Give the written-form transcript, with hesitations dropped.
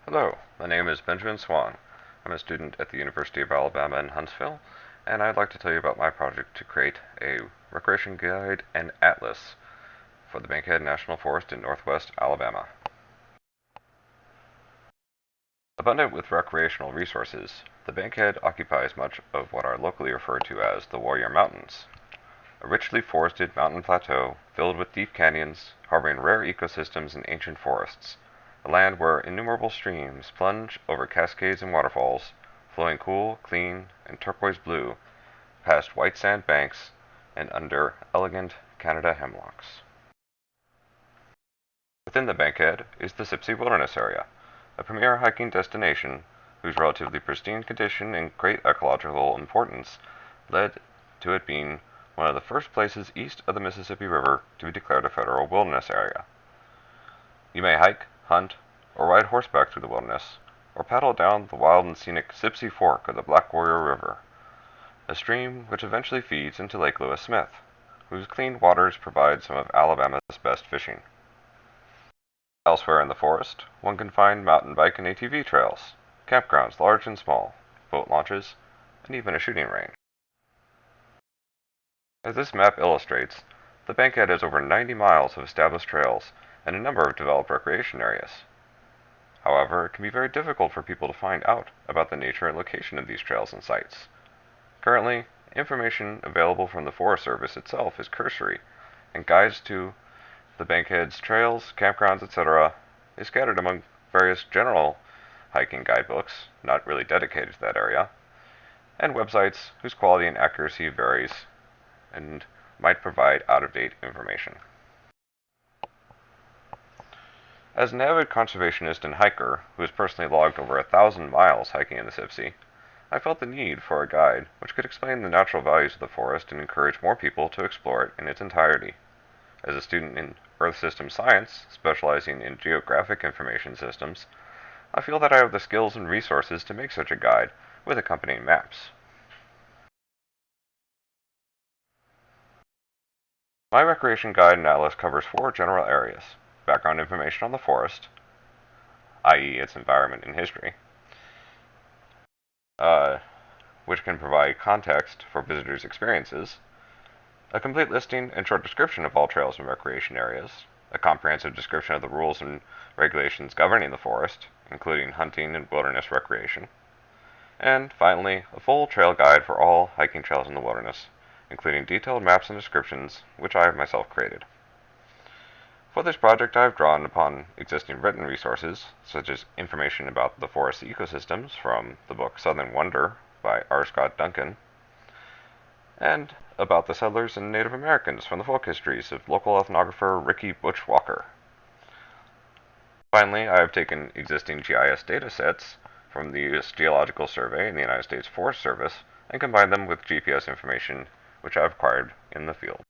Hello, my name is Benjamin Swan. I'm a student at the University of Alabama in Huntsville, and I'd like to tell you about my project to create a recreation guide and atlas for the Bankhead National Forest in northwest Alabama. Abundant with recreational resources, the Bankhead occupies much of what are locally referred to as the Warrior Mountains, a richly forested mountain plateau filled with deep canyons, harboring rare ecosystems and ancient forests, a land where innumerable streams plunge over cascades and waterfalls, flowing cool, clean, and turquoise blue, past white sand banks and under elegant Canada hemlocks. Within the Bankhead is the Sipsey Wilderness Area, a premier hiking destination whose relatively pristine condition and great ecological importance led to it being one of the first places east of the Mississippi River to be declared a federal wilderness area. You may hike, hunt, or ride horseback through the wilderness, or paddle down the wild and scenic Sipsey Fork of the Black Warrior River, a stream which eventually feeds into Lake Lewis Smith, whose clean waters provide some of Alabama's best fishing. Elsewhere in the forest, one can find mountain bike and ATV trails, campgrounds large and small, boat launches, and even a shooting range. As this map illustrates, the Bankhead has over 90 miles of established trails and a number of developed recreation areas. However, it can be very difficult for people to find out about the nature and location of these trails and sites. Currently, information available from the Forest Service itself is cursory, and guides to the Bankhead's trails, campgrounds, etc. is scattered among various general hiking guidebooks, not really dedicated to that area, and websites whose quality and accuracy varies and might provide out-of-date information. As an avid conservationist and hiker who has personally logged over 1,000 miles hiking in the Sipsey, I felt the need for a guide which could explain the natural values of the forest and encourage more people to explore it in its entirety. As a student in Earth System Science, specializing in geographic information systems, I feel that I have the skills and resources to make such a guide with accompanying maps. My recreation guide and atlas covers 4 general areas: background information on the forest, i.e. its environment and history, which can provide context for visitors' experiences, a complete listing and short description of all trails and recreation areas, a comprehensive description of the rules and regulations governing the forest, including hunting and wilderness recreation, and finally, a full trail guide for all hiking trails in the wilderness, including detailed maps and descriptions, which I have myself created. For this project, I have drawn upon existing written resources, such as information about the forest ecosystems from the book Southern Wonder by R. Scott Duncan, and about the settlers and Native Americans from the folk histories of local ethnographer Ricky Butch Walker. Finally, I have taken existing GIS data sets from the U.S. Geological Survey and the United States Forest Service and combined them with GPS information which I have acquired in the field.